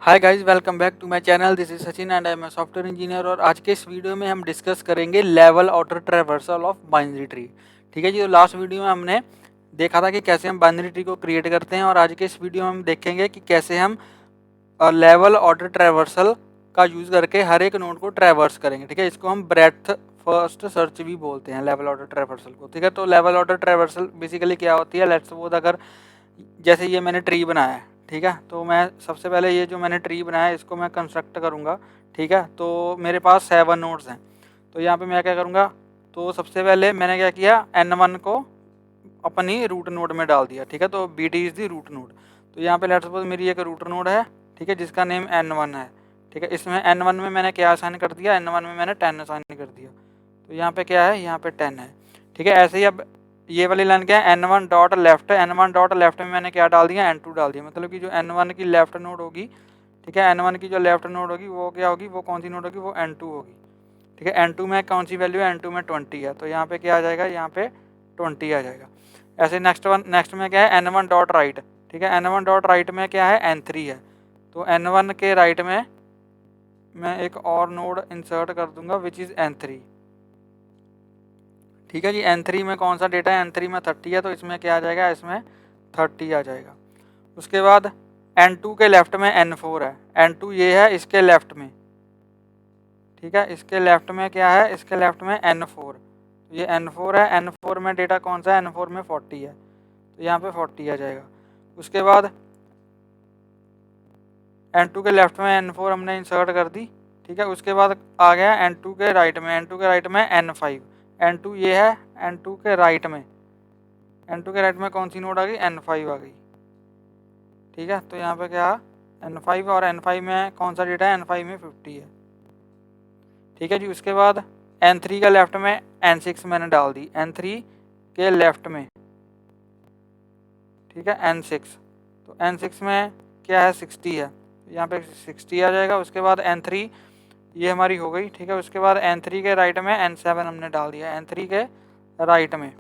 Hi guys, welcome back to my channel. This is Sachin and I am a software engineer. और आज के इस video में हम डिस्कस करेंगे level order traversal of binary tree. ठीक है जी। तो लास्ट वीडियो में हमने देखा था कि कैसे हम बाइनरी ट्री को क्रिएट करते हैं, और आज के इस वीडियो में हम देखेंगे कि कैसे हम लेवल ऑर्डर ट्रैवर्सल का यूज़ करके हर एक नोड को ट्रैवर्स करेंगे। ठीक है, इसको हम ब्रेथ फर्स्ट सर्च भी बोलते हैं लेवल ऑर्डर ट्रैवर्सल को। ठीक है, तो लेवल ऑर्डर ट्रैवर्सल बेसिकली क्या होती है, लेट्स सपोज अगर जैसे ये मैंने ट्री बनाया है, ठीक है, तो मैं सबसे पहले ये जो मैंने ट्री बनाया है इसको मैं कंस्ट्रक्ट करूँगा। ठीक है, तो मेरे पास 7 नोड्स हैं। तो यहाँ पे मैं क्या करूँगा, तो सबसे पहले मैंने क्या किया, N1 को अपनी रूट नोड में डाल दिया। ठीक है, तो BT is the root node. तो यहाँ पे लेट्स सपोज मेरी एक रूट नोड है, ठीक है, जिसका नेम N1 है। ठीक है, इसमें N1 में मैंने क्या असाइन कर दिया, N1 में मैंने 10 असाइन कर दिया। तो यहाँ पे क्या है, यहाँ पे 10 है। ठीक है, ऐसे ही अब ये वाली लाइन क्या है, N1 डॉट लेफ्ट है। N1 डॉट लेफ्ट में मैंने क्या डाल दिया, N2 डाल दिया। मतलब कि जो N1 की लेफ्ट नोड होगी, ठीक है, N1 की जो लेफ्ट नोड होगी वो क्या होगी, वो कौन सी नोड होगी, वो N2 होगी। ठीक है, N2 में कौन सी वैल्यू है, N2 में 20 है। तो यहाँ पे क्या आ जाएगा, यहाँ पे 20 आ जाएगा। ऐसे नेक्स्ट में क्या है, N1 डॉट राइट। ठीक है, N1 डॉट राइट में क्या है, N3 है। तो N1 के राइट में मैं एक और नोड इंसर्ट कर दूंगा विच इज़ N3। ठीक है जी, N3 में कौन सा डेटा है, N3 में 30 है। तो इसमें क्या आ जाएगा, इसमें 30 आ जाएगा। उसके बाद N2 के लेफ्ट में N4 है। N2 ये है इसके लेफ्ट में। ठीक है, इसके लेफ्ट में क्या है, इसके लेफ्ट में N4। ये N4 है। N4 में डेटा कौन सा है, N4 में 40 है। तो यहाँ पे 40 आ जाएगा। उसके बाद N2 के लेफ्ट में N4 हमने इंसर्ट कर दी। ठीक है, उसके बाद आ गया N2 के राइट में, N2 के राइट में N5। N2 ये है, N2 के राइट में, N2 के राइट में कौन सी नोड आ गई, N5 आ गई। ठीक है, तो यहाँ पे क्या N5, और N5 में कौन सा डेटा है, N5 में 50 है। ठीक है जी। उसके बाद N3 का लेफ्ट में N6 मैंने डाल दी, N3 के लेफ्ट में। ठीक है, N6। तो N6 में क्या है, 60 है। यहाँ पे 60 आ जाएगा। उसके बाद N3 ये हमारी हो गई। ठीक है, उसके बाद N3 के राइट में N7 हमने डाल दिया। N3 के राइट में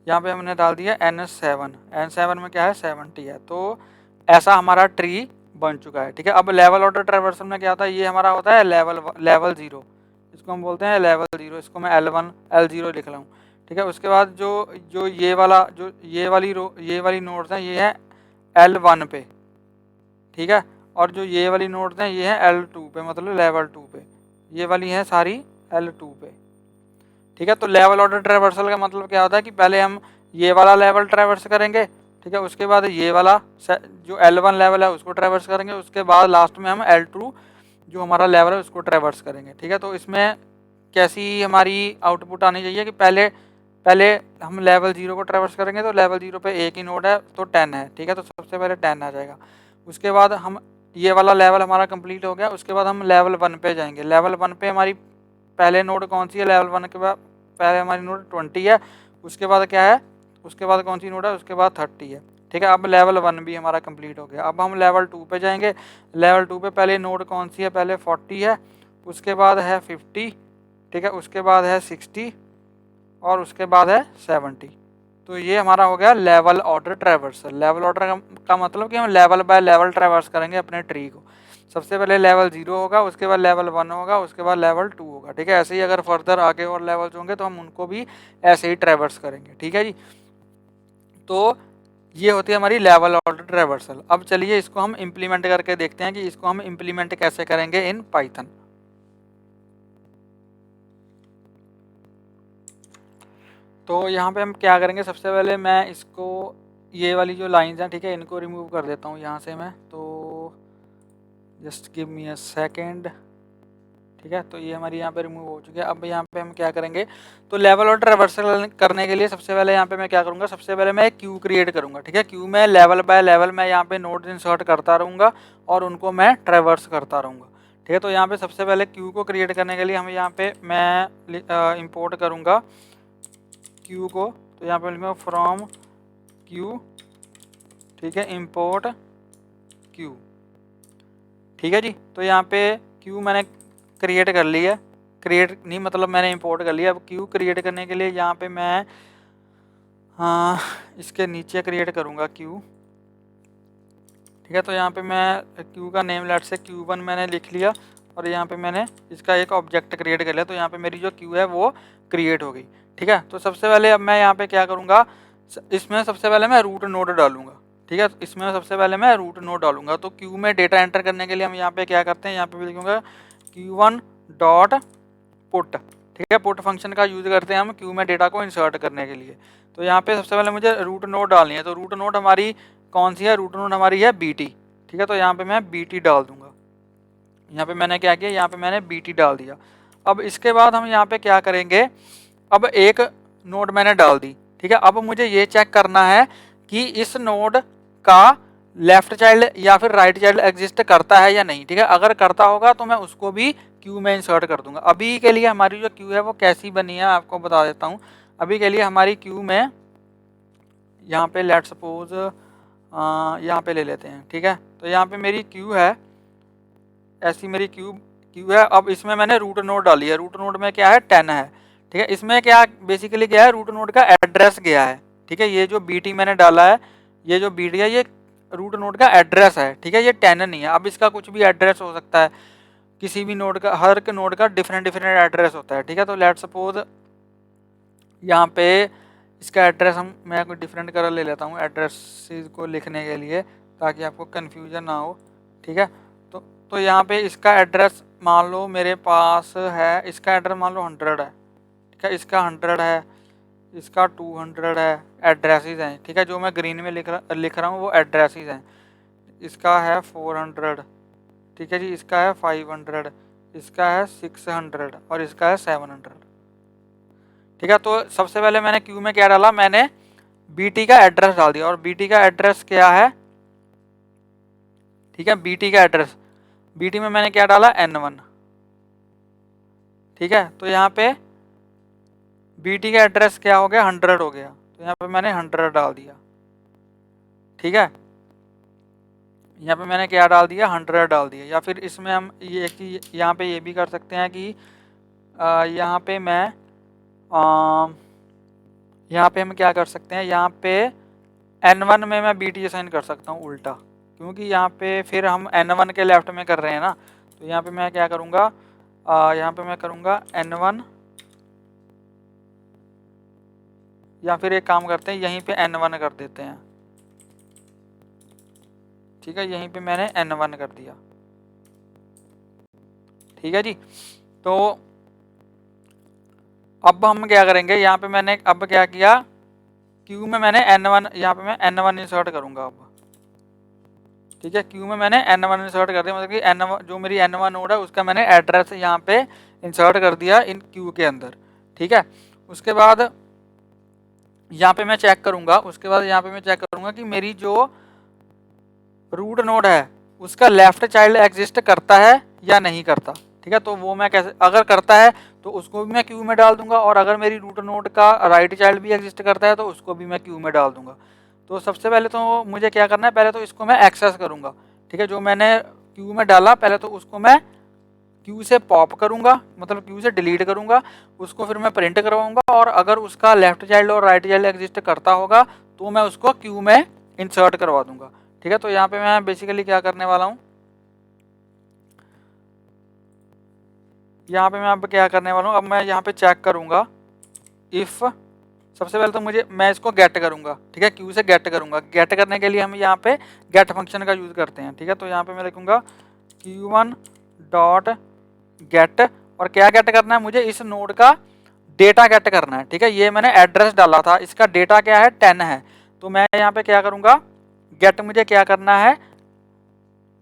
यहाँ पे हमने डाल दिया N7। N7 में क्या है, 70 है। तो ऐसा हमारा ट्री बन चुका है। ठीक है, अब लेवल ऑर्डर ट्रैवर्सल में क्या होता है, ये हमारा होता है लेवल 0। इसको हम बोलते हैं लेवल 0। इसको मैं L1 L0 लिख रहा हूँ। ठीक है, उसके बाद जो जो ये वाली नोड्स हैं ये है L1 पे। ठीक है, और जो ये वाली नोड्स हैं ये है L2 पे, मतलब लेवल 2 पे। ये वाली हैं सारी L2 पे। ठीक है, तो लेवल ऑर्डर ट्रैवर्सल का मतलब क्या होता है कि पहले हम ये वाला लेवल ट्रैवर्स करेंगे। ठीक है, उसके बाद ये वाला जो L1 लेवल है उसको ट्रैवर्स करेंगे। उसके बाद लास्ट में हम L2 जो हमारा लेवल है उसको ट्रैवर्स करेंगे। ठीक है, तो इसमें कैसी हमारी आउटपुट आनी चाहिए कि पहले पहले हम लेवल 0 को ट्रैवर्स करेंगे। तो लेवल 0 पे एक ही नोड है तो 10 है। ठीक है, तो सबसे पहले 10 आ जाएगा। उसके बाद हम ये वाला लेवल हमारा कंप्लीट हो गया। उसके बाद हम लेवल 1 पे जाएंगे। लेवल 1 पे हमारी पहले नोड कौन सी है, लेवल 1 के बाद पहले हमारी नोड 20 है। उसके बाद क्या है, उसके बाद कौन सी नोड है, उसके बाद 30 है। ठीक है, अब लेवल 1 भी हमारा कंप्लीट हो गया। अब हम लेवल 2 पे जाएंगे। लेवल 2 पे पहले नोड कौन सी है, पहले 40 है, उसके बाद है 50। ठीक है, उसके बाद है 60, और उसके बाद है 70। तो ये हमारा हो गया level order traversal. Level order का मतलब कि हम लेवल बाय लेवल ट्रैवर्स करेंगे अपने ट्री को। सबसे पहले लेवल 0 होगा, उसके बाद लेवल 1 होगा, उसके बाद लेवल 2 होगा। ठीक है, ऐसे ही अगर फर्दर आगे और लेवल्स होंगे तो हम उनको भी ऐसे ही ट्रैवर्स करेंगे। ठीक है जी। तो ये होती है हमारी लेवल ऑर्डर ट्रैवर्सल। अब चलिए इसको हम इम्प्लीमेंट करके देखते हैं कि इसको हम इम्प्लीमेंट कैसे करेंगे इन पाइथन। तो यहाँ पे हम क्या करेंगे, सबसे पहले मैं इसको ये वाली जो लाइंस हैं, ठीक है, इनको रिमूव कर देता हूँ यहाँ से मैं। तो just give me a second. ठीक है, तो ये हमारी यहाँ पे रिमूव हो चुकी है। अब यहाँ पे हम क्या करेंगे, तो लेवल और ट्रैवर्सल करने के लिए सबसे पहले यहाँ पे मैं क्या करूँगा, सबसे पहले मैं एक क्यू क्रिएट करूँगा। ठीक है, क्यू में लेवल बाय लेवल मैं यहाँ पे नोड्स इंसर्ट करता रहूँगा और उनको मैं ट्रैवर्स करता रहूँगा। ठीक है, तो यहाँ पे सबसे पहले क्यू को क्रिएट करने के लिए हम यहाँ पे मैं इम्पोर्ट करूँगा क्यू को। तो यहाँ पे लिखूँगा फ्रॉम क्यू। ठीक है, इम्पोर्ट क्यू। ठीक है जी। तो यहाँ पे क्यू मैंने क्रिएट कर लिया, क्रिएट नहीं मतलब मैंने इंपोर्ट कर लिया। अब क्यू क्रिएट करने के लिए यहाँ पे मैं इसके नीचे क्रिएट करूँगा क्यू। ठीक है। तो यहाँ पे मैं क्यू का नेम लेट से Q1 मैंने लिख लिया और यहाँ पे मैंने इसका एक ऑब्जेक्ट क्रिएट कर लिया। तो यहाँ पे मेरी जो क्यू है वो क्रिएट हो गई। ठीक है। तो सबसे पहले अब मैं यहाँ पे क्या करूँगा, इसमें सबसे पहले मैं रूट नोड डालूंगा। ठीक है। इसमें सबसे पहले मैं रूट नोड डालूंगा। तो क्यू में डेटा एंटर करने के लिए हम यहाँ पे क्या करते हैं, यहाँ पे भी लिखूंगा Q1 डॉट पुट। ठीक है। पुट फंक्शन का यूज़ करते हैं हम क्यू में डेटा को इंसर्ट करने के लिए। तो यहाँ पे सबसे पहले मुझे रूट नोड डालनी है। तो रूट नोड हमारी कौन सी है, रूट नोड हमारी है BT। ठीक है। तो यहाँ पे मैं BT डाल दूंगा। यहाँ पे मैंने क्या किया, यहाँ पे मैंने BT डाल दिया। अब इसके बाद हम यहाँ पे क्या करेंगे, अब एक नोड मैंने डाल दी। ठीक है। अब मुझे ये चेक करना है कि इस नोड का लेफ्ट चाइल्ड या फिर राइट चाइल्ड एग्जिस्ट करता है या नहीं। ठीक है। अगर करता होगा तो मैं उसको भी क्यू में इंसर्ट कर दूंगा। अभी के लिए हमारी जो क्यू है वो कैसी बनी है आपको बता देता हूँ। अभी के लिए हमारी क्यू में यहाँ पे लेट सपोज यहाँ पे ले लेते हैं। ठीक है। तो यहाँ पे मेरी क्यू है, ऐसी मेरी क्यू है। अब इसमें मैंने रूट नोड डाली है। रूट नोड में क्या है, 10 है। ठीक है। इसमें क्या बेसिकली क्या है, रूट नोड का एड्रेस गया है। ठीक है। ये जो BT मैंने डाला है, ये जो BT है ये रूट नोड का एड्रेस है। ठीक है। ये 10 नहीं है। अब इसका कुछ भी एड्रेस हो सकता है, किसी भी नोड का, हर एक नोड का डिफरेंट एड्रेस होता है। ठीक है। तो लेट सपोज यहाँ पे इसका एड्रेस मैं कोई डिफरेंट कलर ले लेता हूँ एड्रेस को लिखने के लिए, ताकि आपको कन्फ्यूजन ना हो। ठीक है। तो यहाँ पे इसका एड्रेस मान लो मेरे पास है, इसका एड्रेस मान लो 100 है। ठीक है। इसका 100 है, इसका 200 है, एड्रेसेस हैं। ठीक है। जो मैं ग्रीन में लिख रहा हूँ वो एड्रेसेस हैं। इसका है 400। ठीक है जी। इसका है 500, इसका है 600 और इसका है 700। ठीक है। तो सबसे पहले मैंने क्यू में क्या डाला, मैंने BT का एड्रेस डाल दिया। और BT का एड्रेस क्या है, ठीक है, BT का एड्रेस, BT में मैंने क्या डाला, N1। ठीक है। तो यहाँ पे BT का एड्रेस क्या हो गया, 100 हो गया। तो यहाँ पे मैंने 100 डाल दिया। ठीक है। यहाँ पे मैंने क्या डाल दिया, 100 डाल दिया। या फिर इसमें हम ये कि यहाँ पे ये भी कर सकते हैं कि यहाँ पे मैं यहाँ पे हम क्या कर सकते हैं, यहाँ पे N1 में मैं BT असाइन कर सकता हूँ उल्टा, क्योंकि यहाँ पे फिर हम N1 के लेफ्ट में कर रहे हैं ना। तो यहाँ पे मैं क्या करूँगा, यहाँ पे मैं करूँगा N1, या फिर एक काम करते हैं यहीं पे N1 कर देते हैं। ठीक है। यहीं पे मैंने N1 कर दिया। ठीक है जी। तो अब हम क्या करेंगे, यहाँ पे मैंने अब क्या किया, क्यू में मैंने N1, यहाँ पे मैं N1 इंसर्ट करूँगा अब। ठीक है। क्यू में मैंने N1 इंसर्ट कर दिया, मतलब कि N1 जो मेरी N1 नोड है उसका मैंने एड्रेस यहाँ पे इंसर्ट कर दिया इन क्यू के अंदर। ठीक है। उसके बाद यहाँ पे मैं चेक करूँगा, कि मेरी जो रूट नोड है उसका लेफ्ट चाइल्ड एग्जिस्ट करता है या नहीं करता। ठीक है। तो वो मैं कैसे, अगर करता है तो उसको भी मैं क्यू में डाल दूंगा, और अगर मेरी रूट नोड का राइट चाइल्ड भी एग्जिस्ट करता है तो उसको भी मैं क्यू में डाल दूंगा। तो सबसे पहले तो मुझे क्या करना है, पहले तो इसको मैं एक्सेस करूंगा। ठीक है। जो मैंने क्यू में डाला पहले तो उसको मैं क्यू से पॉप करूंगा, मतलब क्यू से डिलीट करूंगा, उसको फिर मैं प्रिंट करवाऊंगा, और अगर उसका लेफ्ट चाइल्ड और राइट चाइल्ड एग्जिस्ट करता होगा तो मैं उसको क्यू में इंसर्ट करवा दूंगा। ठीक है। तो यहाँ पे मैं बेसिकली क्या करने वाला हूँ, यहाँ पे मैं अब क्या करने वाला हूँ, अब मैं यहाँ पे चेक करूँगा इफ़, सबसे पहले तो मैं इसको गेट करूँगा। ठीक है। क्यू से गेट करूँगा। गेट करने के लिए हम यहाँ पे गेट फंक्शन का यूज़ करते हैं। ठीक है। तो यहाँ पे मैं लिखूँगा Q1 डॉट गेट, और क्या गेट करना है, मुझे इस नोड का डेटा गेट करना है। ठीक है। ये मैंने एड्रेस डाला था, इसका डेटा क्या है, 10 है। तो मैं यहाँ पे क्या करूँगा, गेट मुझे क्या करना है,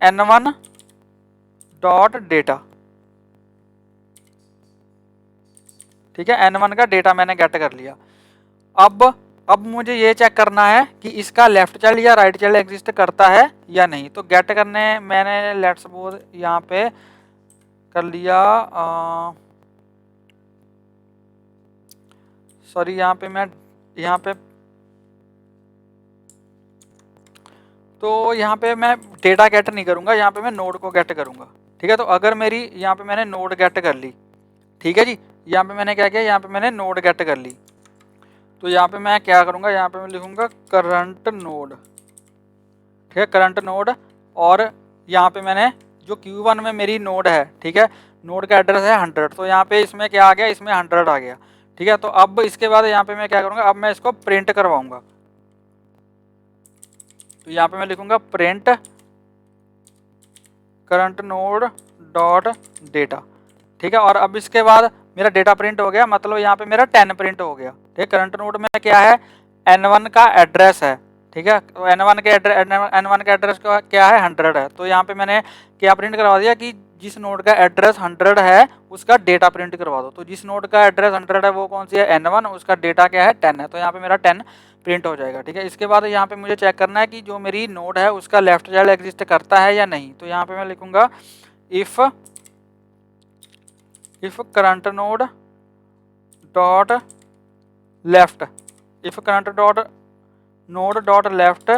N1 डॉट डेटा। ठीक है। N1 का डेटा मैंने गेट कर लिया। अब मुझे ये चेक करना है कि इसका लेफ्ट चाइल्ड या राइट चाइल्ड एग्जिस्ट करता है या नहीं। तो गेट करने मैंने लेट्स सपोज यहाँ पे कर लिया, सॉरी यहाँ पे तो यहाँ पे मैं डेटा गेट नहीं करूँगा, यहाँ पे मैं नोड को गेट करूँगा। ठीक है। तो अगर मेरी यहाँ पे मैंने नोड गेट कर ली, ठीक है जी, यहाँ पे मैंने क्या किया, यहाँ पे मैंने नोड गेट कर ली, तो यहाँ पे मैं क्या करूँगा, यहाँ पे मैं लिखूँगा करंट नोड। ठीक है। करंट नोड और यहाँ पे मैंने जो Q1 में मेरी नोड है, ठीक है, नोड का एड्रेस है 100, तो यहाँ पे इसमें क्या आ गया, इसमें 100 आ गया, ठीक है। तो अब इसके बाद यहाँ पे मैं क्या करूँगा, अब मैं इसको प्रिंट करवाऊंगा। तो यहाँ पे मैं लिखूंगा print current node dot data, ठीक है। और अब इसके बाद मेरा डेटा प्रिंट हो गया, मतलब यहाँ पे मेरा 10 प्रिंट हो गया, ठीक है। करंट नोड में क्या है, N1 का एड्रेस है, ठीक है। तो N1 का एड्रेस क्या है, 100 है। तो यहाँ पे मैंने क्या प्रिंट करवा दिया कि जिस नोड का एड्रेस 100 है उसका डेटा प्रिंट करवा दो। तो जिस नोड का एड्रेस 100 है वो कौन सी है, N1, उसका डेटा क्या है, 10 है। तो यहाँ पे मेरा 10 प्रिंट हो जाएगा, ठीक है। इसके बाद यहाँ पे मुझे चेक करना है कि जो मेरी नोड है उसका लेफ्ट चाइल्ड एग्जिस्ट करता है या नहीं। तो यहाँ पे मैं लिखूंगा if current node dot left, if current dot node dot left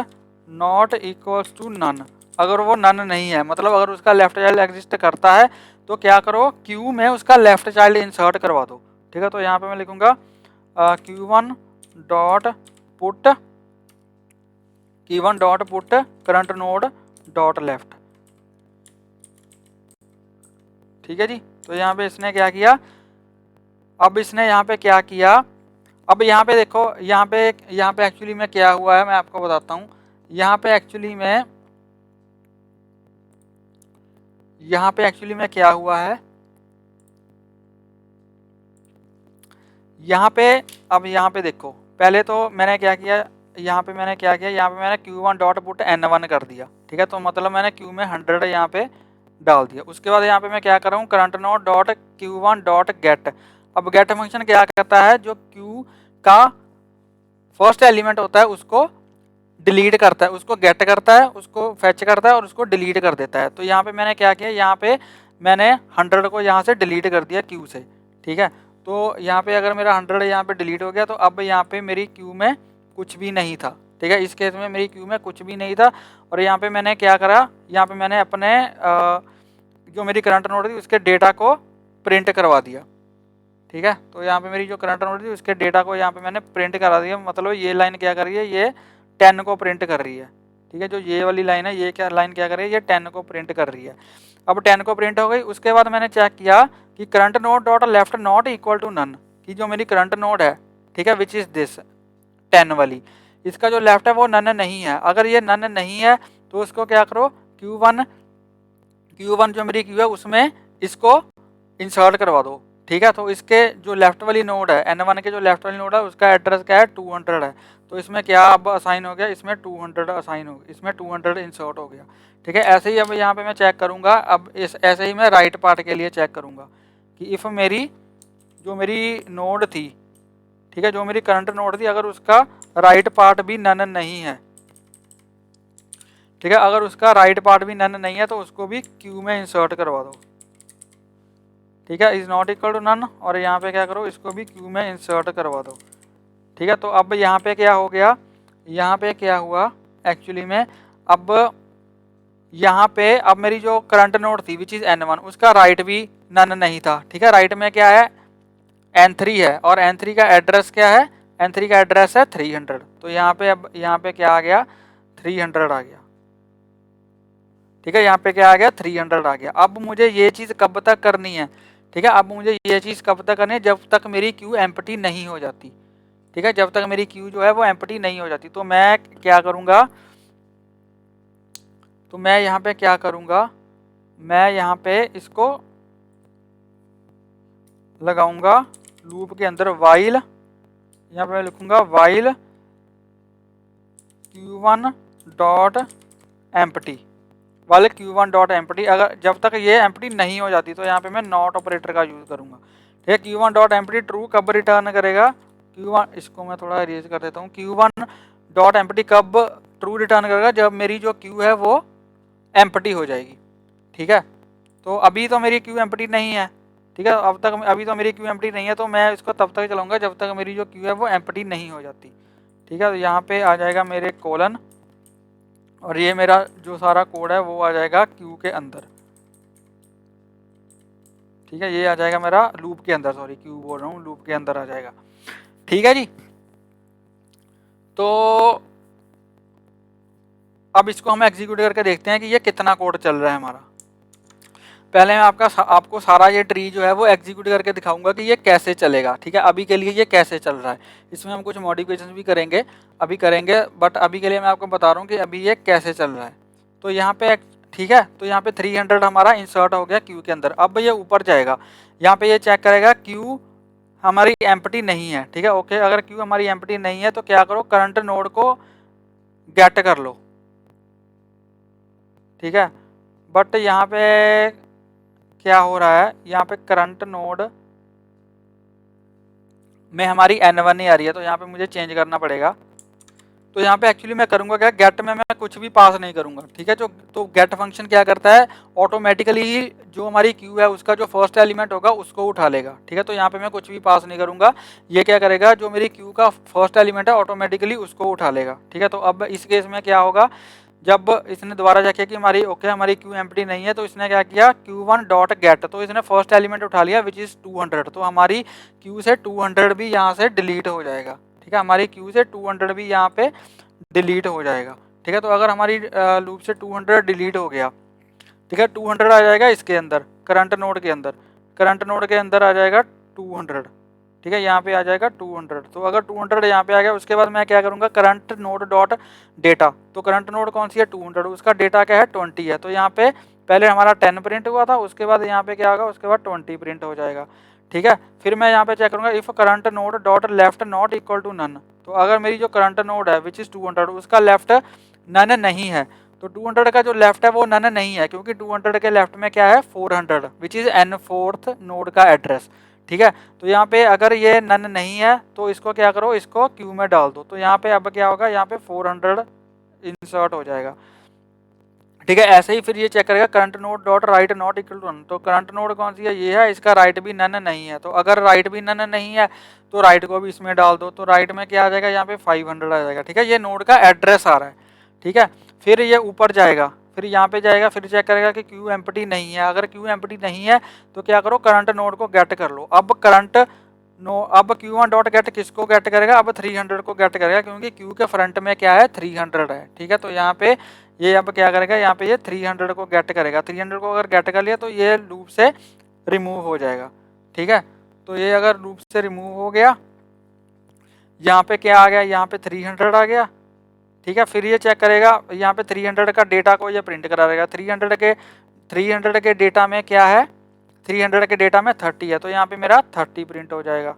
not equals to none. अगर वो नन नहीं है, मतलब अगर उसका लेफ्ट चाइल्ड एग्जिस्ट करता है, तो क्या करो, क्यू में उसका लेफ्ट चाइल्ड इंसर्ट करवा दो, ठीक है। तो यहाँ पे मैं लिखूंगा Q1 dot put current node dot left, ठीक है जी। तो यहाँ पे इसने क्या किया, अब इसने यहाँ पे क्या किया, अब यहाँ पे देखो, यहाँ पे एक्चुअली में क्या हुआ है मैं आपको बताता हूँ। यहाँ पे एक्चुअली में क्या हुआ है, यहाँ पे, अब यहाँ पे देखो, पहले तो मैंने क्या किया, यहाँ पे मैंने Q1 डॉट पुट N1 कर दिया, ठीक है। तो मतलब मैंने Q में 100 यहाँ पे डाल दिया। उसके बाद यहाँ पे मैं क्या कर रहा हूँ, current node dot Q1 dot gate. अब गेट फंक्शन क्या करता है, जो Q का फर्स्ट एलिमेंट होता है उसको डिलीट करता है, उसको गेट करता है, उसको फेच करता है और उसको डिलीट कर देता है। तो यहाँ पे मैंने क्या किया, यहाँ पे मैंने 100 को यहाँ से डिलीट कर दिया Q से, ठीक है। तो यहाँ पे अगर मेरा 100 यहाँ पे डिलीट हो गया, तो अब यहाँ पे मेरी Q में कुछ भी नहीं था, ठीक है। इस केस में मेरी Q में कुछ भी नहीं था। और यहाँ पे मैंने क्या करा, यहाँ पे मैंने अपने जो मेरी करंट नोड थी उसके डेटा को प्रिंट करवा दिया, ठीक है। तो यहाँ पे मेरी जो करंट नोड थी उसके डेटा को यहाँ पे मैंने प्रिंट करा दिया, मतलब ये लाइन क्या कर रही है, ये 10 को प्रिंट कर रही है, ठीक है। जो ये वाली लाइन है, ये क्या लाइन क्या कर रही है, ये 10 को प्रिंट कर रही है। अब 10 को प्रिंट हो गई। उसके बाद मैंने चेक किया कि current node dot left not equal to none, कि जो मेरी करंट नोड है, ठीक है, विच इज दिस 10 वाली, इसका जो लेफ्ट है वो नन नहीं है। अगर ये नन नहीं है तो उसको क्या करो, Q1 जो मेरी Q है उसमें इसको इंसर्ट करवा दो, ठीक है। तो इसके जो लेफ्ट वाली नोड है, N1 के जो लेफ्ट वाली नोड है उसका एड्रेस क्या है, 200 है। तो इसमें क्या अब असाइन हो गया, इसमें 200 असाइन हो गया, इसमें 200 इंसर्ट हो गया, ठीक है। ऐसे ही अब यहाँ पे मैं चेक करूँगा, अब ऐसे ही मैं राइट पार्ट के लिए चेक करूँगा कि इफ़ मेरी जो मेरी नोड थी, ठीक है, जो मेरी करंट नोड थी, अगर उसका राइट पार्ट भी नन नहीं है, ठीक है, अगर उसका राइट पार्ट भी नन नहीं है तो उसको भी Q में इंसर्ट करवा दो, ठीक है, is not equal to none. और यहाँ पे क्या करो, इसको भी Q में इंसर्ट करवा दो, ठीक है। तो अब यहाँ पे क्या हो गया, यहाँ पे क्या हुआ एक्चुअली में, अब यहाँ पे अब मेरी जो करंट नोड थी विच इज N1, उसका राइट भी नन नहीं था, ठीक है। राइट में क्या है, N3 है, और N3 का एड्रेस क्या है, N3 का एड्रेस है 300। तो यहाँ पे अब यहाँ पे क्या आ गया, 300 आ गया, ठीक है। यहाँ पे क्या आ गया, 300 आ गया। अब मुझे ये चीज़ कब तक करनी है, ठीक है, अब मुझे ये चीज़ कब तक करनी है, जब तक मेरी Q एम्प्टी नहीं हो जाती, ठीक है, जब तक मेरी Q जो है वो एम्प्टी नहीं हो जाती। तो मैं क्या करूँगा, तो मैं यहाँ पे क्या करूँगा, मैं यहाँ पे इसको लगाऊंगा लूप के अंदर वाइल, यहाँ पे मैं लिखूंगा वाइल Q1 डॉट एम्प्टी, वाले Q1 डॉट एम्प्टी। अगर जब तक ये एम्प्टी नहीं हो जाती तो यहाँ पे मैं नॉट ऑपरेटर का यूज़ करूँगा, ठीक है। Q1 डॉट एम्प्टी ट्रू कब रिटर्न करेगा, Q1, इसको मैं थोड़ा इरेज कर देता हूँ, Q1 डॉट एम्प्टी कब ट्रू रिटर्न करेगा, जब मेरी जो Q है वो एम्प्टी हो जाएगी, ठीक है। तो अभी तो मेरी Q एम्प्टी नहीं है, ठीक है, अभी तो मेरी Q एम्प्टी नहीं है, तो मैं इसको तब तक चलाऊंगा जब तक मेरी जो Q है वो एम्प्टी नहीं हो जाती, ठीक है। तो यहाँ पे आ जाएगा मेरे कोलन, और ये मेरा जो सारा कोड है वो आ जाएगा Q के अंदर, ठीक है। ये आ जाएगा मेरा लूप के अंदर, सॉरी Q बोल रहा हूँ, लूप के अंदर आ जाएगा, ठीक है जी। तो अब इसको हम एग्जीक्यूट करके देखते हैं कि ये कितना कोड चल रहा है हमारा। पहले मैं आपको सारा ये ट्री जो है वो एग्जीक्यूट करके दिखाऊंगा कि ये कैसे चलेगा, ठीक है। अभी के लिए ये कैसे चल रहा है, इसमें हम कुछ मॉडिफिकेशन भी करेंगे, अभी करेंगे, बट अभी के लिए मैं आपको बता रहा हूँ कि अभी ये कैसे चल रहा है। तो यहाँ पे ठीक है, तो यहाँ पे 300 हमारा इंसर्ट हो गया क्यू के अंदर। अब ये ऊपर जाएगा, यहाँ पे ये चेक करेगा क्यू हमारी एम्प्टी नहीं है, ठीक है। ओके, अगर क्यू हमारी एम्प्टी नहीं है तो क्या करो, करंट नोड को गेट कर लो, ठीक है। बट यहाँ पे क्या हो रहा है, यहाँ पे करंट नोड में हमारी N1 ही आ रही है, तो यहाँ पे मुझे चेंज करना पड़ेगा। तो यहाँ पे एक्चुअली मैं करूँगा क्या, गेट में मैं कुछ भी पास नहीं करूँगा, ठीक है। जो तो गेट फंक्शन क्या करता है, ऑटोमेटिकली ही जो हमारी क्यू है उसका जो फर्स्ट एलिमेंट होगा उसको उठा लेगा, ठीक है। तो यहाँ पे मैं कुछ भी पास नहीं करूँगा, ये क्या करेगा, जो मेरी क्यू का फर्स्ट एलिमेंट है ऑटोमेटिकली उसको उठा लेगा, ठीक है। तो अब इस केस में क्या होगा, जब इसने दोबारा जाके कि हमारी हमारी क्यू एम्प्टी नहीं है, तो इसने क्या किया, Q1 डॉट गेट, तो इसने फर्स्ट एलिमेंट उठा लिया विच इज़ 200, तो हमारी क्यू से 200 भी यहाँ से डिलीट हो जाएगा, ठीक है। हमारी क्यू से 200 भी यहाँ पे डिलीट हो जाएगा, ठीक है। तो अगर हमारी लूप से 200 डिलीट हो गया, ठीक है, 200 आ जाएगा इसके अंदर, करंट नोड के अंदर, करंट नोड के अंदर आ जाएगा 200, ठीक है। यहाँ पे आ जाएगा 200। तो अगर 200 यहाँ पे आ गया, उसके बाद मैं क्या करूँगा, करंट नोड डॉट डेटा, तो करंट नोड कौन सी है, 200, उसका डेटा क्या है, 20 है। तो यहाँ पे पहले हमारा 10 प्रिंट हुआ था, उसके बाद यहाँ पे क्या होगा, उसके बाद 20 प्रिंट हो जाएगा, ठीक है। फिर मैं यहाँ पे चेक करूँगा, if current node dot left not equal to none, तो अगर मेरी जो करंट नोड है विच इज़ 200 उसका लेफ्ट नन नहीं है, तो 200 का जो लेफ्ट है वो नन नहीं है, क्योंकि 200 के लेफ्ट में क्या है, 400 विच इज़ N4th नोड का एड्रेस, ठीक है। तो यहाँ पे अगर ये नन नहीं है तो इसको क्या करो, इसको क्यू में डाल दो। तो यहाँ पे अब क्या होगा, यहाँ पे 400 इंसर्ट हो जाएगा, ठीक है। ऐसे ही फिर ये चेक करेगा, current node dot right not equal to none, तो करंट नोड कौन सी है, ये है, इसका राइट भी नन नहीं है। तो अगर राइट भी नन नहीं है तो राइट को भी इसमें डाल दो, तो राइट में क्या आ जाएगा, यहाँ पे 500 आ जाएगा, ठीक है। ये नोड का एड्रेस आ रहा है, ठीक है। फिर ये ऊपर जाएगा, फिर यहाँ पे जाएगा, फिर चेक करेगा कि क्यू एम्प्टी नहीं है। अगर क्यू एम्प्टी नहीं है तो क्या करो, करंट नोड को गेट कर लो। अब करंट अब Q1 डॉट गेट किसको गेट करेगा, अब 300 को गेट करेगा, क्योंकि क्यू के फ्रंट में क्या है, 300 है, ठीक है। तो यहाँ पे ये अब क्या करेगा, यहाँ पे ये 300 को गेट करेगा। 300 को अगर गेट कर लिया तो ये लूप से रिमूव हो जाएगा, ठीक है। तो ये अगर लूप से रिमूव हो गया, यहाँ पे क्या आ गया, यहाँ पे 300 आ गया, ठीक है। फिर ये चेक करेगा, यहाँ पे 300 का डेटा को ये प्रिंट करा देगा। 300 के डेटा में क्या है, 300 के डेटा में 30 है, तो यहाँ पे मेरा 30 प्रिंट हो जाएगा,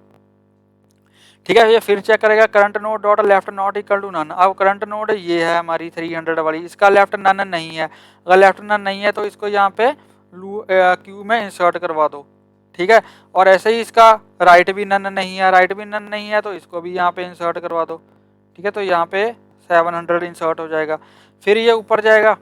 ठीक है। ये फिर चेक करेगा, current node dot left not equal to none. अब करंट नोड ये है हमारी 300 वाली, इसका लेफ्ट नन नहीं है। अगर लेफ्ट नन नहीं है तो इसको यहाँ पे क्यू में इंसर्ट करवा दो, ठीक है। और ऐसे ही इसका राइट भी नन नहीं है, राइट भी नन नहीं है तो इसको भी यहाँ पे इंसर्ट करवा दो, ठीक है। तो यहाँ पे 700 इंसर्ट हो जाएगा। फिर ये ऊपर जाएगा,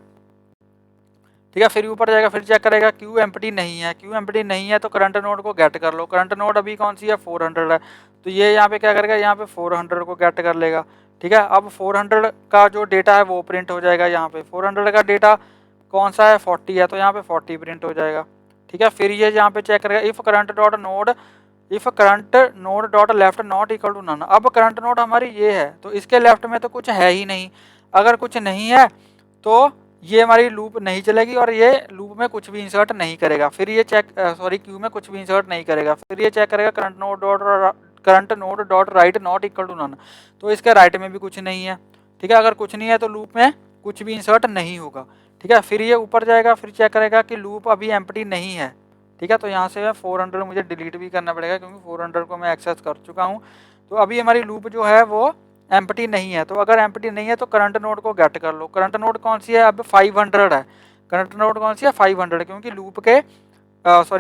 ठीक है, फिर ऊपर जाएगा, फिर चेक करेगा क्यू एम्प्टी नहीं है। क्यू एम्प्टी नहीं है तो करंट नोड को गेट कर लो। करंट नोड अभी कौन सी है, 400 है, तो ये यहाँ पे क्या करेगा, यहाँ पे 400 को गेट कर लेगा, ठीक है। अब 400 का जो डेटा है वो प्रिंट हो जाएगा। यहाँ पे 400 का डेटा कौन सा है, 40 है, तो यहाँ पे 40 प्रिंट हो जाएगा, ठीक है। फिर ये यहाँ पे चेक करेगा, if current node dot left not equal to none. अब करंट नोड हमारी ये है, तो इसके लेफ्ट में तो कुछ है ही नहीं। अगर कुछ नहीं है तो ये हमारी लूप नहीं चलेगी और ये लूप में कुछ भी इंसर्ट नहीं करेगा। फिर ये क्यू में कुछ भी इंसर्ट नहीं करेगा। फिर ये चेक करेगा, current node dot right not equal to none, तो इसके राइट में भी कुछ नहीं है, ठीक है। अगर कुछ नहीं है तो लूप में कुछ भी इंसर्ट नहीं होगा, ठीक है। फिर ये ऊपर जाएगा, फिर चेक करेगा कि लूप अभी एम्प्टी नहीं है, ठीक है। तो यहाँ से 400 मुझे डिलीट भी करना पड़ेगा, क्योंकि 400 को मैं एक्सेस कर चुका हूँ। तो अभी हमारी लूप जो है वो एम्प्टी नहीं है। तो अगर एम्प्टी नहीं है तो करंट नोड को गेट कर लो। करंट नोड कौन सी है, अब 500 है। करंट नोड कौन सी है, 500, क्योंकि लूप के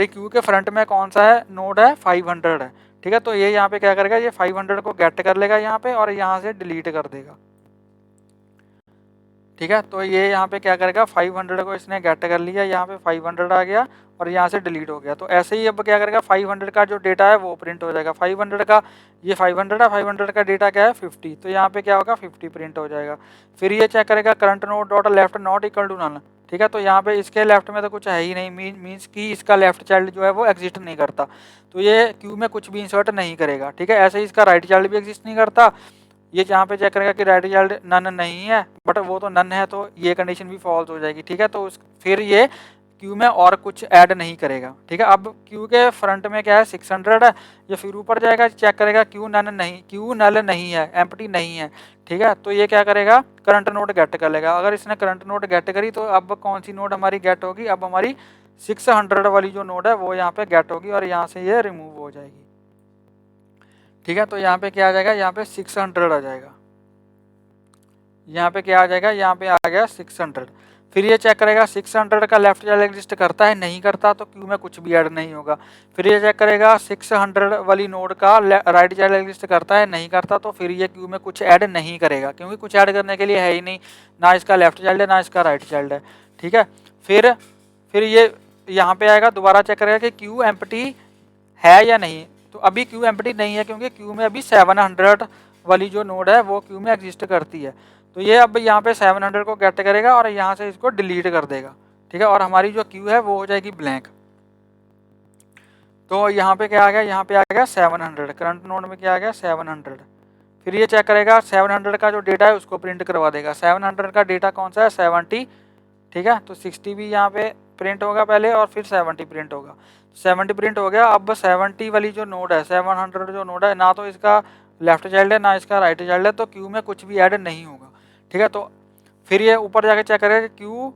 क्यू के फ्रंट में कौन सा है, नोड है, 500 है, ठीक है। तो ये यहाँ पे क्या करेगा, ये 500 को गेट कर लेगा यहाँ पे और यहाँ से डिलीट कर देगा, ठीक है। तो ये यहाँ पे क्या करेगा, 500 को इसने गेट कर लिया, यहाँ पे 500 आ गया और यहाँ से डिलीट हो गया। तो ऐसे ही अब क्या करेगा, 500 का जो डेटा है वो प्रिंट हो जाएगा। 500 का ये 500 है, 500 का डेटा क्या है, 50, तो यहाँ पे क्या होगा, 50 प्रिंट हो जाएगा। फिर ये चेक करेगा, current node dot left not equal to none, ठीक है। तो यहाँ पे इसके लेफ्ट में तो कुछ है ही नहीं, मीन्स कि इसका लेफ्ट चाइल्ड जो है वो एग्जिस्ट नहीं करता, तो ये क्यू में कुछ भी इंसर्ट नहीं करेगा, ठीक है। ऐसे ही इसका राइट चाइल्ड भी एग्जिस्ट नहीं करता, ये यहाँ पे चेक करेगा कि राइट चाइल्ड नन नहीं है, बट वो तो नन है, तो ये कंडीशन भी फॉल्स हो जाएगी। ठीक है, तो फिर ये क्यू में और कुछ ऐड नहीं करेगा। ठीक है, अब क्यू के फ्रंट में क्या है 600 है, ये फिर ऊपर जाएगा, चेक करेगा क्यू नल नहीं है, एम्प्टी नहीं है। ठीक है, तो ये क्या करेगा, करंट नोड गेट कर लेगा। अगर इसने करंट नोड गेट करी तो अब कौन सी नोड हमारी गेट होगी, अब हमारी 600 वाली जो नोड है वो यहाँ पे गेट होगी और यहाँ से ये रिमूव हो जाएगी। ठीक है, तो यहाँ पे क्या आ जाएगा, यहाँ पे 600 आ जाएगा, यहाँ पे क्या आ जाएगा, यहाँ पे आ गया 600। फिर ये चेक करेगा 600 का लेफ्ट चाइल्ड एग्जिस्ट करता है, नहीं करता तो क्यू में कुछ भी ऐड नहीं होगा। फिर ये चेक करेगा 600 वाली नोड का राइट चाइल्ड एग्जिस्ट करता है, नहीं करता तो फिर ये क्यू में कुछ ऐड नहीं करेगा, क्योंकि कुछ ऐड करने के लिए है ही नहीं, ना इसका लेफ्ट चाइल्ड है ना इसका राइट चाइल्ड है। ठीक है, फिर ये यहाँ पे आएगा, दोबारा चेक करेगा कि क्यू एम्प्टी है या नहीं। तो अभी क्यू एम्प्टी नहीं है, क्योंकि क्यू में अभी 700 वाली जो नोड है वो क्यू में एग्जिस्ट करती है। तो ये अब यहाँ पे 700 को गेट करेगा और यहाँ से इसको डिलीट कर देगा। ठीक है, और हमारी जो क्यू है वो हो जाएगी ब्लैंक। तो यहाँ पे क्या आ गया, यहाँ पे आ गया 700, करंट नोड में क्या आ गया 700। फिर ये चेक करेगा 700 का जो डेटा है उसको प्रिंट करवा देगा। 700 का डेटा कौन सा है, 70। ठीक है, तो 60 भी यहाँ पे प्रिंट होगा पहले और फिर 70 प्रिंट होगा। 70 प्रिंट हो गया। अब 70 वाली जो नोड है, 700 जो नोड है, ना तो इसका लेफ्ट चाइल्ड है ना इसका राइट चाइल्ड है, तो क्यू में कुछ भी ऐड नहीं होगा। ठीक है, तो फिर ये ऊपर जाके चेक करेगा कि क्यू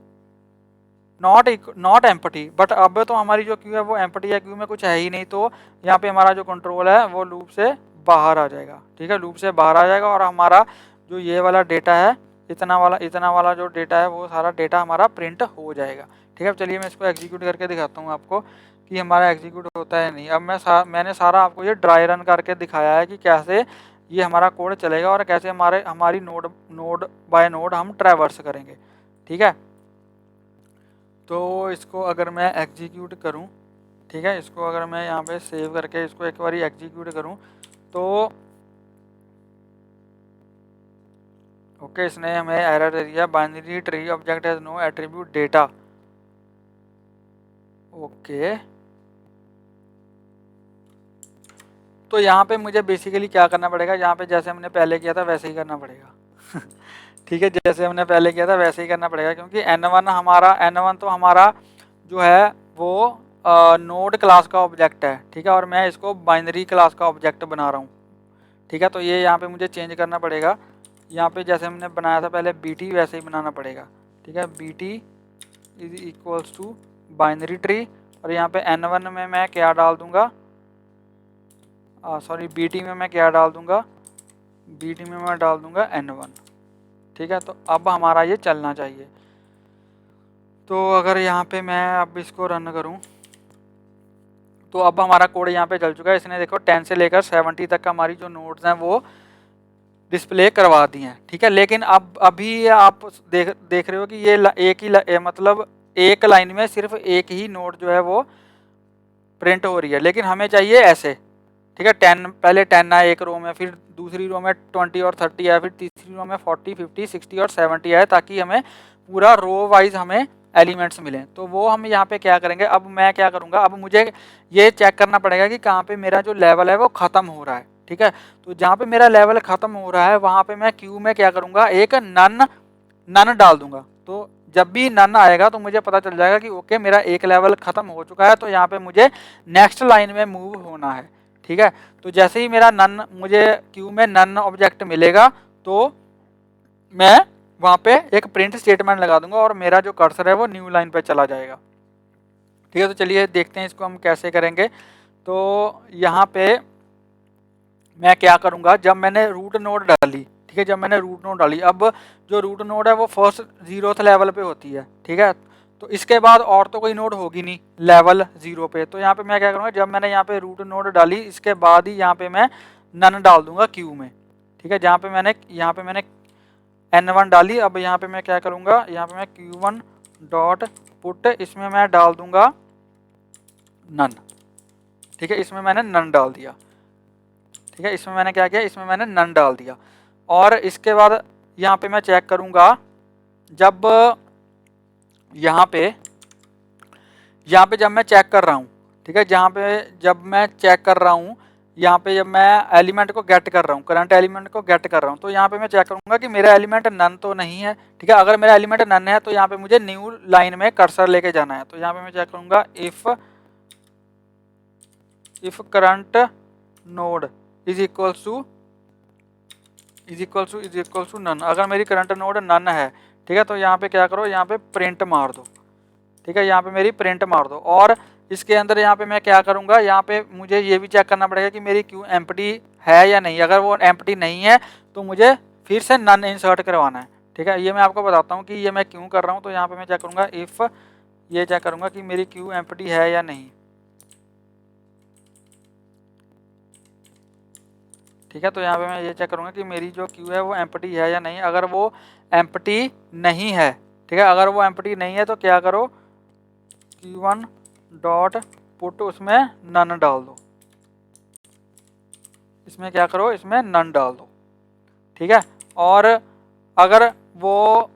नॉट एम्प्टी, बट अब तो हमारी जो क्यू है वो एम्प्टी है, क्यू में कुछ है ही नहीं, तो यहाँ पे हमारा जो कंट्रोल है वो लूप से बाहर आ जाएगा। ठीक है, लूप से बाहर आ जाएगा और हमारा जो ये वाला डेटा है, इतना वाला जो डेटा है वो सारा डेटा हमारा प्रिंट हो जाएगा। ठीक है, चलिए मैं इसको एग्जीक्यूट करके दिखाता हूँ आपको कि हमारा एग्जीक्यूट होता है नहीं। अब मैंने सारा आपको ये ड्राई रन करके दिखाया है कि कैसे ये हमारा कोड चलेगा और कैसे हमारी नोड बाय नोड हम ट्रैवर्स करेंगे। ठीक है, तो इसको अगर मैं एग्जीक्यूट करूं, ठीक है, इसको अगर मैं यहाँ पे सेव करके इसको एक बार एग्जीक्यूट करूं तो ओके, इसने हमें एरर दे दिया, binary tree object has no attribute data. Okay, तो यहाँ पे मुझे बेसिकली क्या करना पड़ेगा, यहाँ पे जैसे हमने पहले किया था वैसे ही करना पड़ेगा। ठीक है, जैसे हमने पहले किया था वैसे ही करना पड़ेगा, क्योंकि N1 तो हमारा जो है वो नोड क्लास का ऑब्जेक्ट है। ठीक है, और मैं इसको बाइनरी क्लास का ऑब्जेक्ट बना रहा हूँ। ठीक है, तो ये यहाँ पे मुझे चेंज करना पड़ेगा। यहाँ पे जैसे हमने बनाया था पहले BT, वैसे ही बनाना पड़ेगा। ठीक है, BT is equals to binary tree, और यहाँ पे N1 में मैं क्या डाल दूंगा, सॉरी BT में मैं क्या डाल दूंगा, BT में मैं डाल दूंगा N1। ठीक है, तो अब हमारा ये चलना चाहिए। तो अगर यहाँ पे मैं अब इसको रन करूँ तो अब हमारा कोड यहाँ पे चल चुका है। इसने देखो 10 से लेकर 70 तक का हमारी जो नोड्स हैं वो डिस्प्ले करवा दी हैं। ठीक है, लेकिन अब अभी आप देख रहे हो कि ये मतलब एक लाइन में सिर्फ एक ही नोड जो है वो प्रिंट हो रही है, लेकिन हमें चाहिए ऐसे। ठीक है, 10 पहले 10 आए एक रो में, फिर दूसरी रो में 20 और 30 आए, फिर तीसरी रो में 40, 50, 60 और 70 आए, ताकि हमें पूरा रो वाइज हमें एलिमेंट्स मिलें। तो वो हम यहाँ पे क्या करेंगे, अब मैं क्या करूँगा, अब मुझे ये चेक करना पड़ेगा कि कहाँ पे मेरा जो लेवल है वो ख़त्म हो रहा है। ठीक है, तो जहाँ पे मेरा लेवल ख़त्म हो रहा है वहाँ पे मैं क्यू में क्या करूँगा, एक नन डाल दूंगा। तो जब भी नन आएगा तो मुझे पता चल जाएगा कि ओके मेरा एक लेवल ख़त्म हो चुका है, तो यहाँ पे मुझे नेक्स्ट लाइन में मूव होना है। ठीक है, तो जैसे ही मेरा मुझे क्यू में नन ऑब्जेक्ट मिलेगा तो मैं वहाँ पे एक प्रिंट स्टेटमेंट लगा दूंगा और मेरा जो कर्सर है वो न्यू लाइन पे चला जाएगा। ठीक है, तो चलिए देखते हैं इसको हम कैसे करेंगे। तो यहाँ पे मैं क्या करूँगा, जब मैंने रूट नोड डाली, ठीक है, जब मैंने रूट नोड डाली, अब जो रूट नोड है वो फर्स्ट 0th लेवल पे होती है। ठीक है, तो इसके बाद और तो कोई नोड होगी नहीं लेवल 0 पे। तो यहाँ पे मैं क्या करूँगा, जब मैंने यहाँ पे रूट नोड डाली इसके बाद ही यहाँ पे मैं नन डाल दूंगा क्यू में। ठीक है, यहाँ पे मैंने N1 डाली। अब यहाँ पे मैं क्या करूँगा, यहाँ पे मैं Q1 डॉट पुट, इसमें मैं डाल दूंगा नन। ठीक है, इसमें मैंने नन डाल दिया। ठीक है, इसमें मैंने क्या किया, इसमें मैंने नन डाल दिया। और इसके बाद यहाँ पे मैं चेक करूँगा, जब यहाँ पे जब मैं चेक कर रहा हूँ, ठीक है, जब मैं चेक कर रहा हूँ यहाँ पे जब मैं एलिमेंट को गेट कर रहा हूँ, करंट एलिमेंट को गेट कर रहा हूँ, तो यहाँ पे मैं चेक करूंगा कि मेरा एलिमेंट नन तो नहीं है। ठीक है, अगर मेरा एलिमेंट नन है तो यहाँ पे मुझे न्यू लाइन में कर्सर लेके जाना है। तो यहाँ पे मैं चेक करूंगा if current node is equals to none. अगर मेरी करंट नोड नन है, ठीक है, तो यहाँ पे क्या करो, यहाँ पे प्रिंट मार दो। ठीक है, यहाँ पे मेरी प्रिंट मार दो। और इसके अंदर यहाँ पे मैं क्या करूँगा, यहाँ पे मुझे ये भी चेक करना पड़ेगा कि मेरी क्यू एम्प्टी है या नहीं। अगर वो एम्प्टी नहीं है तो मुझे फिर से नन इंसर्ट करवाना है। ठीक है, ये मैं आपको बताता हूँ कि ये मैं क्यों कर रहा हूँ। तो यहाँ पे मैं चेक करूँगा इफ़, ये चेक करूँगा कि मेरी क्यू एम्प्टी है या नहीं। ठीक है, तो यहाँ पे मैं ये चेक करूँगा कि मेरी जो क्यू है वो एम्प्टी है या नहीं। अगर वो एम्प्टी नहीं है, ठीक है, अगर वो एम्प्टी नहीं है तो क्या करो, Q1 डॉट पुट उसमें नन डाल दो। इसमें क्या करो, इसमें नन डाल दो। ठीक है, और अगर वो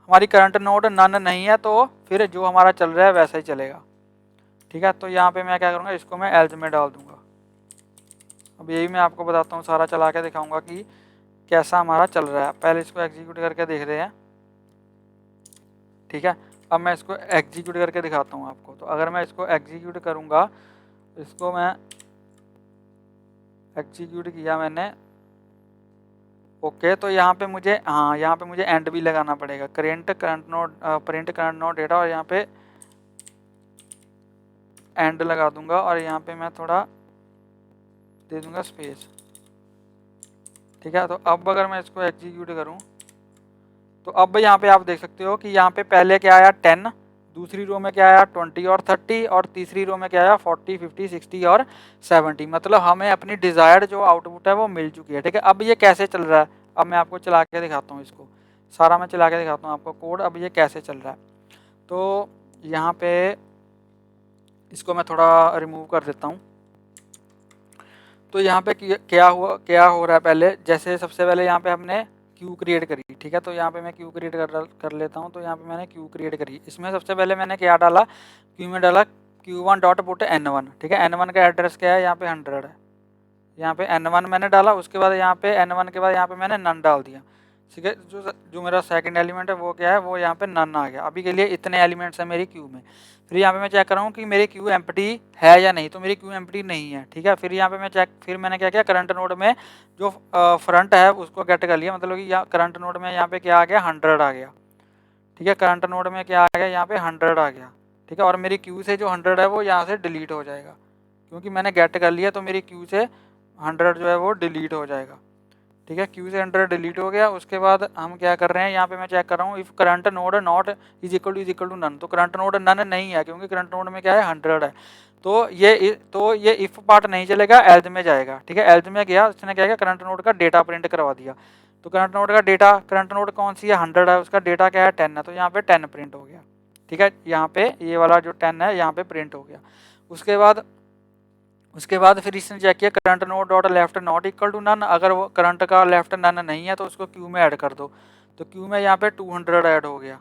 हमारी करंट नोड नन नहीं है तो फिर जो हमारा चल रहा है वैसा ही चलेगा। ठीक है, तो यहाँ पे मैं क्या करूँगा, इसको मैं एल्ज में डाल दूंगा। अब यही मैं आपको बताता हूँ, सारा चला के दिखाऊंगा कि कैसा हमारा चल रहा है। पहले इसको एग्जीक्यूट करके देख रहे हैं। ठीक है, अब मैं इसको एग्जीक्यूट करके दिखाता हूँ आपको। तो अगर मैं इसको एग्जीक्यूट करूँगा, इसको मैं एग्जीक्यूट किया मैंने, ओके, तो यहाँ पे मुझे, हाँ, यहाँ पे मुझे एंड भी लगाना पड़ेगा, प्रिंट करंट नोड डेटा, और यहाँ पे एंड लगा दूंगा, और यहाँ पे मैं थोड़ा दे दूंगा स्पेस। ठीक है, तो अब अगर मैं इसको एग्जीक्यूट करूँ तो अब यहाँ पे आप देख सकते हो कि यहाँ पे पहले क्या आया 10, दूसरी रो में क्या आया 20 और 30, और तीसरी रो में क्या आया 40, 50, 60 और 70। मतलब हमें अपनी डिज़ायर्ड जो आउटपुट है वो मिल चुकी है। ठीक है, अब ये कैसे चल रहा है, अब मैं आपको चला के दिखाता हूँ। इसको सारा मैं चला के दिखाता हूँ आपको कोड, अब ये कैसे चल रहा है। तो यहाँ पे इसको मैं थोड़ा रिमूव कर देता हूँ। तो यहाँ पे क्या हो रहा है, पहले जैसे सबसे पहले यहाँ पे हमने क्यू क्रिएट करी। ठीक है, तो यहाँ पे मैं क्यू क्रिएट कर लेता हूँ। तो यहाँ पे मैंने क्यू क्रिएट करी। इसमें सबसे पहले मैंने क्या डाला, क्यू में डाला Q1 डॉट पुट N1। ठीक है, N1 का एड्रेस क्या है, यहाँ पे 100 है। यहाँ पे N1 मैंने डाला, उसके बाद यहाँ पे N1 के बाद यहाँ पे मैंने नन डाल दिया। ठीक है, जो मेरा सेकंड एलिमेंट है वो क्या है, वो यहाँ पे नन आ गया। अभी के लिए इतने एलिमेंट्स हैं मेरी क्यू में। फिर यहाँ पे मैं चेक कर रहा हूँ कि मेरी क्यू एम्प्टी है या नहीं, तो मेरी क्यू एम्प्टी नहीं है। ठीक है, फिर यहाँ पे मैं फिर मैंने क्या किया, करंट नोड में जो फ्रंट है उसको गेट कर लिया। मतलब कि यहाँ करंट नोड में यहाँ पे क्या आ गया, 100 आ गया। ठीक है, करंट नोड में क्या आ गया, यहाँ पे 100 आ गया। ठीक है, और मेरी क्यू से जो 100 है वो यहाँ से डिलीट हो जाएगा, क्योंकि मैंने गेट कर लिया, तो मेरी क्यू से 100 जो है वो डिलीट हो जाएगा। ठीक है, क्यू से 100 डिलीट हो गया। उसके बाद हम क्या कर रहे हैं, यहाँ पे मैं चेक कर रहा हूँ if current node not is equal to none. तो करंट नोड नन नहीं है, क्योंकि करंट नोड में क्या है, 100 है। तो ये इफ पार्ट नहीं चलेगा, एल्ज में जाएगा। ठीक है, एल्ज में गया, उसने क्या किया, करंट नोड का डेटा प्रिंट करवा दिया। तो करंट नोड का डेटा, करंट नोड कौन सी है, 100 है, उसका डेटा क्या है, 10 है। तो यहाँ पे 10 प्रिंट हो गया। ठीक है, यहाँ पे ये वाला जो 10 है यहाँ पे प्रिंट हो गया। उसके बाद फिर इसने चेक किया current node dot left not equal to none. अगर वो करंट का लेफ्ट नन नहीं है तो उसको क्यू में ऐड कर दो। तो क्यू में यहाँ पे 200 ऐड हो गया।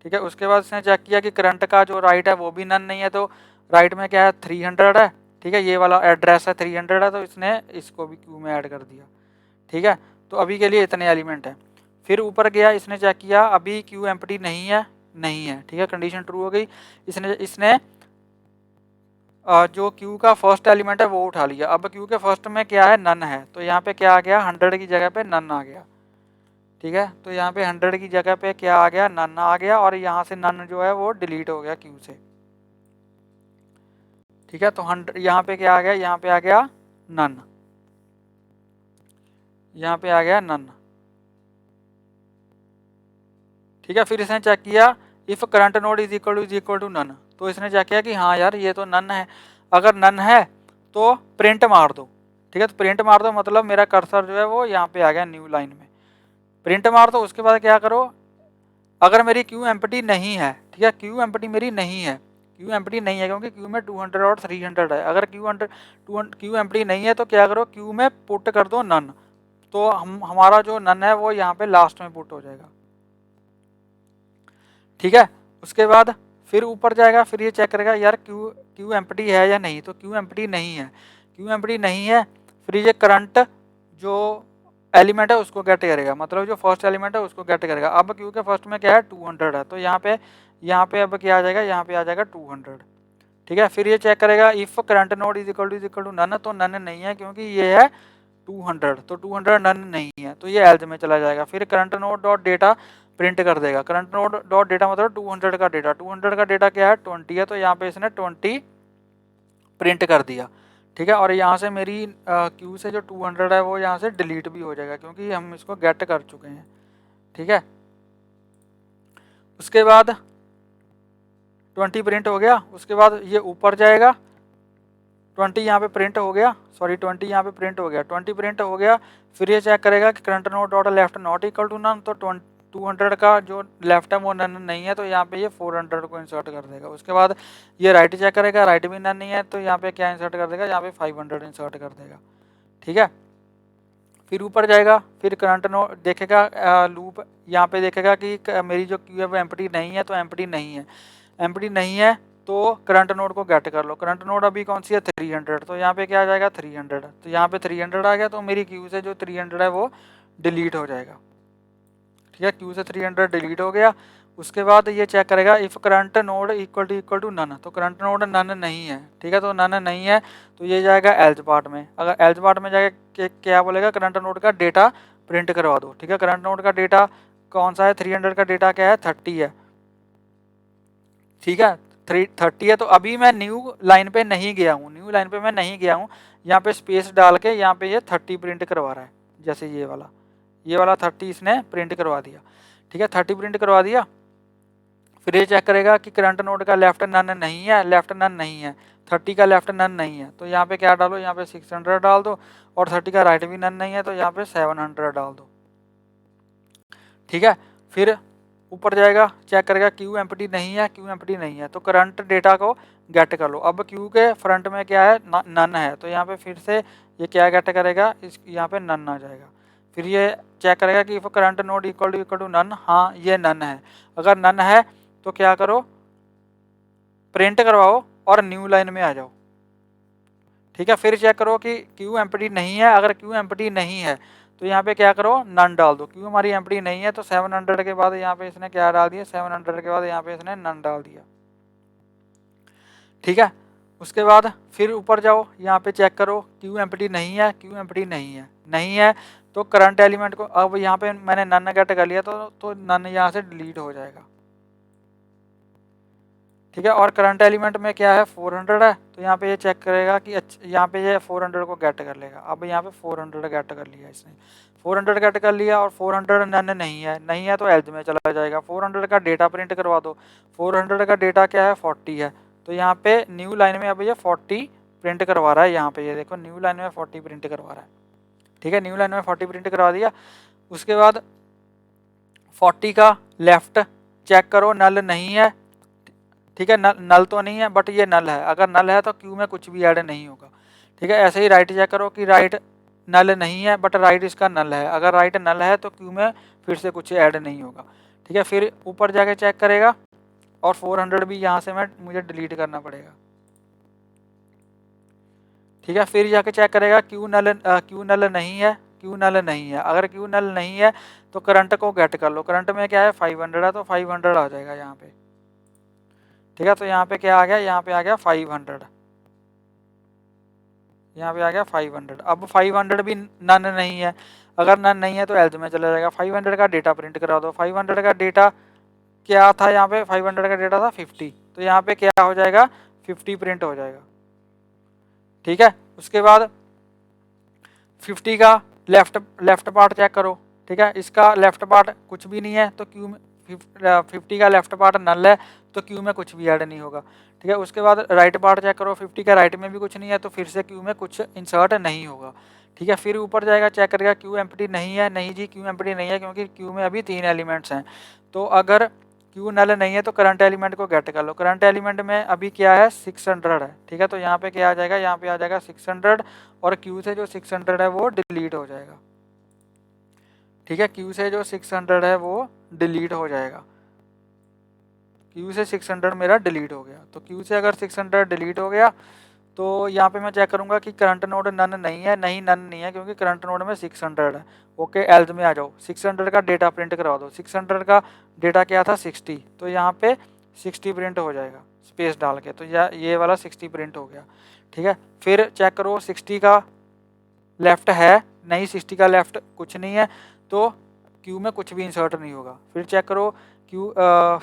ठीक है, उसके बाद इसने चेक किया कि करंट का जो राइट है वो भी नन नहीं है, तो राइट में क्या है, 300 है। ठीक है, ये वाला एड्रेस है 300 है, तो इसने इसको भी क्यू में ऐड कर दिया। ठीक है, तो अभी के लिए इतने एलिमेंट हैं। फिर ऊपर गया, इसने चेक किया अभी क्यू एम्प्टी नहीं है। ठीक है, कंडीशन ट्रू हो गई। इसने जो क्यू का फर्स्ट एलिमेंट है वो उठा लिया। अब क्यू के फर्स्ट में क्या है, नन है, तो यहाँ पे क्या आ गया, 100 की जगह पे नन आ गया। ठीक है, तो यहाँ पे 100 की जगह पे क्या आ गया, नन आ गया, और यहाँ से नन जो है वो डिलीट हो गया क्यू से। ठीक है, तो 100 यहाँ पे क्या आ गया, यहाँ पे आ गया नन, यहाँ पे आ गया नन। ठीक है, फिर इसने चेक किया if current node is equal to none. तो इसने चेक किया कि हाँ यार ये तो नन है। अगर नन है तो प्रिंट मार दो। ठीक है, तो प्रिंट मार दो, मतलब मेरा कर्सर जो है वो यहाँ पे आ गया न्यू लाइन में, प्रिंट मार दो। उसके बाद क्या करो, अगर मेरी क्यू एम्प्टी नहीं है, ठीक है, क्यू एम्प्टी मेरी नहीं है, क्यू एम्प्टी नहीं है क्योंकि क्यू में 200 और 300 है। अगर क्यू एम्प्टी नहीं है तो क्या करो, क्यू में पुट कर दो नन। तो हमारा जो नन है वो यहाँ पे लास्ट में पुट हो जाएगा। ठीक है, उसके बाद फिर ऊपर जाएगा, फिर ये चेक करेगा यार क्यू एम्प्टी है या नहीं। तो क्यू एम्प्टी नहीं है, क्यू एम्प्टी नहीं है, फिर ये करंट जो एलिमेंट है उसको गेट करेगा, मतलब जो फर्स्ट एलिमेंट है उसको गेट करेगा। अब क्यू के फर्स्ट में क्या है 200 है, तो यहाँ पे अब क्या आ जाएगा, यहाँ पे आ जाएगा 200। ठीक है, फिर ये चेक करेगा if current node is equal to none, तो नन नहीं है क्योंकि ये है 200, तो 200 नन नहीं है, तो ये एल्स में चला जाएगा। फिर current node dot data print कर देगा। करंट नोड डॉट डेटा मतलब 200 का डेटा, 200 का डेटा क्या है 20 है, तो यहाँ पे इसने 20 प्रिंट कर दिया। ठीक है, और यहाँ से मेरी क्यू से जो 200 है वो यहाँ से डिलीट भी हो जाएगा क्योंकि हम इसको गेट कर चुके हैं। ठीक है, उसके बाद 20 प्रिंट हो गया, उसके बाद ये ऊपर जाएगा, 20 यहाँ पे प्रिंट हो गया, सॉरी 20 यहाँ पे प्रिंट हो गया, 20 प्रिंट हो गया। फिर ये चेक करेगा कि current node dot left not equal to none, तो 200 का जो लेफ्ट है वो नन नहीं है, तो यहाँ पे ये 400 को इंसर्ट कर देगा। उसके बाद ये राइट चेक करेगा, राइट भी नन नहीं है, तो यहाँ पे क्या इंसर्ट कर देगा, यहाँ पे 500 इंसर्ट कर देगा। ठीक है, फिर ऊपर जाएगा, फिर करंट नोड देखेगा, लूप यहाँ पे देखेगा कि मेरी जो क्यू है वो एम्प्टी नहीं है, तो एम्प्टी नहीं है, एम्प्टी नहीं है तो करंट नोड को गेट कर लो। करंट नोड अभी कौन सी है 300, तो यहाँ पे क्या आ जाएगा 300, तो यहाँ पे 300 आ गया, तो मेरी क्यू से जो 300 है वो डिलीट हो जाएगा। ठीक है, क्यू से 300 डिलीट हो गया। उसके बाद ये चेक करेगा if current node equal to none, तो करंट नोड नन नहीं है। ठीक है, तो नन नहीं है तो ये जाएगा एल्स पार्ट में। अगर एल्स पार्ट में जाएगा क्या बोलेगा, करंट नोड का डेटा प्रिंट करवा दो। ठीक है, करंट नोड का डेटा कौन सा है, 300 का डेटा क्या है 30 है। ठीक है, 30 है, तो अभी मैं न्यू लाइन पे नहीं गया हूँ, न्यू लाइन पे मैं नहीं गया हूँ, यहाँ पे स्पेस डाल के यहाँ पे ये 30 प्रिंट करवा रहा है, जैसे ये वाला 30 इसने प्रिंट करवा दिया। ठीक है, 30 प्रिंट करवा दिया। फिर ये चेक करेगा कि करंट नोड का लेफ्ट नन नहीं है, लेफ्ट नन नहीं है, 30 का लेफ्ट नन नहीं है, तो यहाँ पे क्या डालो, यहाँ पे 600 डाल दो, और 30 का राइट भी नन नहीं है, तो यहाँ पे 700 डाल दो। ठीक है, फिर ऊपर जाएगा, चेक करेगा क्यू एम्प्टी नहीं है, क्यू एम्प्टी नहीं है, तो करंट डेटा को गेट कर लो। अब क्यू के फ्रंट में क्या है नन है, तो यहाँ पे फिर से ये क्या गेट करेगा, इस यहाँ पे नन आ जाएगा। फिर ये चेक करेगा कि if current node equal to none, हाँ ये नन है। अगर नन है तो क्या करो, प्रिंट करवाओ और न्यू लाइन में आ जाओ। ठीक है, फिर चेक करो कि क्यू एम्प्टी नहीं है। अगर क्यू एम्प्टी नहीं है तो यहाँ पे क्या करो, नन डाल दो। क्यू हमारी एम्प्टी नहीं है, तो 700 के बाद यहाँ पे इसने क्या डाल दिया, 700 के बाद यहाँ पे इसने नन डाल दिया। ठीक है, उसके बाद फिर ऊपर जाओ, यहाँ पे चेक करो क्यू एम्प्टी नहीं है, क्यू एम्प्टी नहीं है तो करंट एलिमेंट को, अब यहाँ पे मैंने नन गेट कर लिया, तो नन यहाँ से डिलीट हो जाएगा। ठीक है, और करंट एलिमेंट में क्या है 400 है, तो यहाँ पे ये चेक करेगा कि यहाँ पे ये 400 को गेट कर लेगा। अब यहाँ पे 400 गेट कर लिया इसने, 400 गेट कर लिया, और 400 नन नहीं है तो एल्स में चला जाएगा। 400 का डेटा प्रिंट करवा दो। 400 का डेटा क्या है 40 है, तो यहाँ पे न्यू लाइन में अब ये 40 प्रिंट करवा रहा है। यहाँ पे ये देखो न्यू लाइन में 40 प्रिंट करवा रहा है। ठीक है, न्यू लाइन में 40 प्रिंट करवा दिया। उसके बाद 40 का लेफ्ट चेक करो, नल नहीं है। ठीक है, नल तो नहीं है बट ये नल है। अगर नल है तो क्यू में कुछ भी ऐड नहीं होगा। ठीक है, ऐसे ही राइट चेक करो कि राइट नल नहीं है बट राइट इसका नल है। अगर राइट नल है तो क्यू में फिर से कुछ ऐड नहीं होगा। ठीक है, फिर ऊपर जाके चेक करेगा, और 400 भी यहाँ से मुझे डिलीट करना पड़ेगा। ठीक है, फिर जाके चेक करेगा क्यू नल नहीं है। अगर क्यू नल नहीं है तो करंट को गेट कर लो। करंट में क्या है 500 है, तो 500 आ जाएगा यहाँ पे। ठीक है, तो यहाँ पे क्या आ गया, यहाँ पे आ गया 500, यहाँ पे आ गया 500। अब 500 भी नन नहीं है। अगर नन नहीं है तो एल्स में चला जाएगा। 500 का डेटा प्रिंट करा दो। 500 का डेटा क्या था, यहाँ पे 500 का डेटा था 50, तो यहाँ पे क्या हो जाएगा 50 प्रिंट हो जाएगा। ठीक है, उसके बाद 50 का लेफ्ट पार्ट चेक करो। ठीक है, इसका लेफ्ट पार्ट कुछ भी नहीं है, तो क्यू में 50 का लेफ्ट पार्ट नल है, तो क्यू में कुछ भी ऐड नहीं होगा। ठीक है, उसके बाद राइट पार्ट चेक करो। 50 का राइट में भी कुछ नहीं है, तो फिर से क्यू में कुछ इंसर्ट नहीं होगा। ठीक है, फिर ऊपर जाएगा, चेक करेगा क्यू एम्प्टी नहीं है। नहीं जी, क्यू एम्प्टी नहीं है क्योंकि क्यू में अभी 3 एलिमेंट्स हैं। तो अगर क्यू नल नहीं है तो करंट एलिमेंट को गेट कर लो। करंट एलिमेंट में अभी क्या है 600 है। ठीक है, तो यहाँ पे क्या आ जाएगा, यहाँ पे आ जाएगा 600, और क्यू से जो 600 है वो डिलीट हो जाएगा। ठीक है, क्यू से जो 600 है वो डिलीट हो जाएगा। क्यू से 600 मेरा डिलीट हो गया। तो क्यू से अगर 600 डिलीट हो गया तो यहाँ पे मैं चेक करूँगा कि करंट नोड नन नहीं है, नन नहीं है क्योंकि करंट नोड में 600 है। ओके, एल्थ में आ जाओ, 600 का डेटा प्रिंट करवा दो। 600 का डेटा क्या था 60, तो यहाँ पे 60 प्रिंट हो जाएगा स्पेस डाल के, तो ये वाला 60 प्रिंट हो गया। ठीक है, फिर चेक करो 60 का लेफ्ट है नहीं, 60 का लेफ्ट कुछ नहीं है, तो क्यू में कुछ भी इंसर्ट नहीं होगा। फिर चेक करो क्यू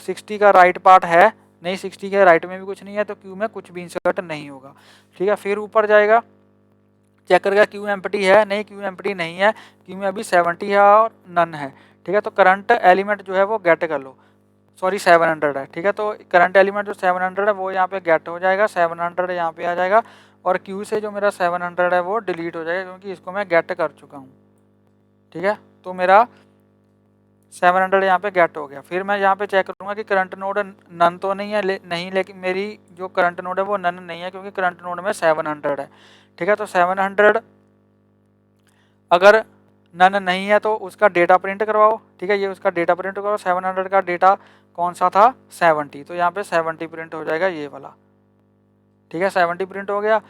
60 का राइट पार्ट है नहीं, 60 के राइट में भी कुछ नहीं है, तो क्यू में कुछ भी इंसर्ट नहीं होगा। ठीक है, फिर ऊपर जाएगा, चेक करेगा क्यू एम्प्टी है नहीं, क्यू एम्प्टी नहीं है, क्यू में अभी 70 है और नन है। ठीक है, तो करंट एलिमेंट जो है वो गेट कर लो, सॉरी 700 है। ठीक है, तो करंट एलिमेंट जो 700 है वो यहाँ पे गेट हो जाएगा, 700 यहाँ पे आ जाएगा, और क्यू से जो मेरा 700 है वो डिलीट हो जाएगा क्योंकि इसको मैं गेट कर चुका हूँ। ठीक है, तो मेरा 700 यहाँ पे गेट हो गया। फिर मैं यहाँ पे चेक करूँगा कि करंट नोड नन तो नहीं है, नहीं, लेकिन मेरी जो करंट नोड है वो नन नहीं है क्योंकि करंट नोड में 700 है। ठीक है, तो 700 अगर नन नहीं है तो उसका डेटा प्रिंट करवाओ। ठीक है, ये उसका डेटा प्रिंट करवाओ। 700 का डेटा कौन सा था 70, तो यहाँ पे 70 प्रिंट हो जाएगा ये वाला। ठीक है, 70 प्रिंट हो गया।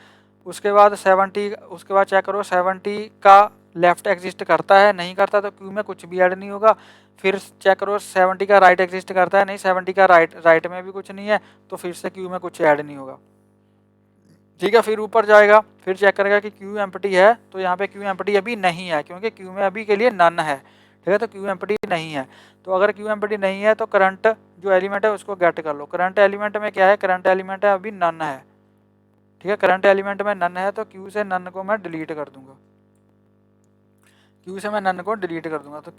उसके बाद 70, उसके बाद चेक करो 70 का लेफ्ट एग्जिस्ट करता है नहीं करता, तो क्यू में कुछ भी ऐड नहीं होगा। फिर चेक करो 70 का राइट एग्जिस्ट करता है नहीं, 70 का राइट में भी कुछ नहीं है, तो फिर से क्यू में कुछ ऐड नहीं होगा। ठीक है, फिर ऊपर जाएगा, फिर चेक करेगा कि क्यू एम्प्टी है, तो यहाँ पे क्यू एम्प्टी अभी नहीं है क्योंकि क्यू में अभी के लिए नन है। ठीक है, तो क्यू एम्प्टी नहीं है, तो अगर क्यू एम्प्टी नहीं है तो करंट जो एलिमेंट है उसको गेट कर लो। करंट एलिमेंट में क्या है, करंट एलिमेंट है अभी नन है। ठीक है, करंट एलिमेंट में नन है, तो क्यू से नन को मैं डिलीट कर दूंगा, क्यू से मैं नन को डिलीट कर दूंगा। तो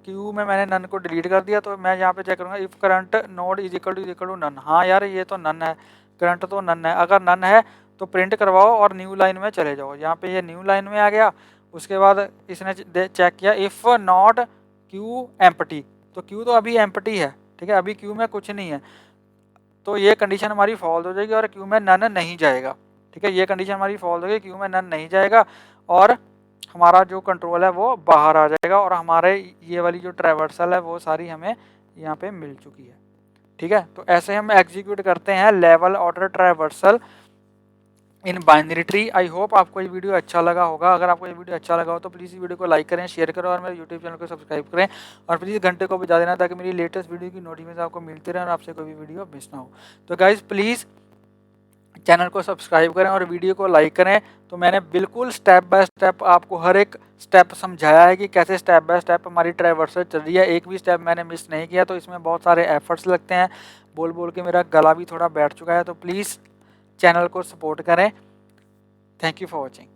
क्यू में मैंने नन को डिलीट कर दिया, तो मैं यहाँ पे चेक करूँगा if current node is equal to none. हाँ यार, ये तो नन है, करंट तो नन है। अगर नन है तो प्रिंट करवाओ और न्यू लाइन में चले जाओ। यहाँ पे ये न्यू लाइन में आ गया। उसके बाद इसने चेक किया इफ नॉट क्यू एम्प्टी, तो क्यू तो अभी एम्प्टी है। ठीक है, अभी क्यू में कुछ नहीं है, तो ये कंडीशन हमारी फॉल्स हो जाएगी और क्यू में नन नहीं जाएगा। ठीक है, ये कंडीशन हमारी फॉल्स हो गई, क्यू में नन नहीं जाएगा और हमारा जो कंट्रोल है वो बाहर आ जाएगा और हमारे ये वाली जो ट्रैवर्सल है वो सारी हमें यहाँ पे मिल चुकी है। ठीक है, तो ऐसे हम एग्जीक्यूट करते हैं level order traversal in binary tree. I hope आपको ये वीडियो अच्छा लगा होगा। अगर आपको ये वीडियो अच्छा लगा हो तो प्लीज़ इस वीडियो को लाइक करें, शेयर करें और मेरे यूट्यूब चैनल को सब्सक्राइब करें और प्लीज़ घंटे को बजा देना ताकि मेरी लेटेस्ट वीडियो की नोटिफिकेशन आपको मिलती रहे और आपसे कोई भी वीडियो मिस ना हो। तो गाइज प्लीज़ चैनल को सब्सक्राइब करें और वीडियो को लाइक करें। तो मैंने बिल्कुल स्टेप बाय स्टेप आपको हर एक स्टेप समझाया है कि कैसे स्टेप बाय स्टेप हमारी ट्रैवर्सल चल रही है। एक भी स्टेप मैंने मिस नहीं किया, तो इसमें बहुत सारे एफर्ट्स लगते हैं। बोल बोल के मेरा गला भी थोड़ा बैठ चुका है, तो प्लीज़ चैनल को सपोर्ट करें। Thank you for watching.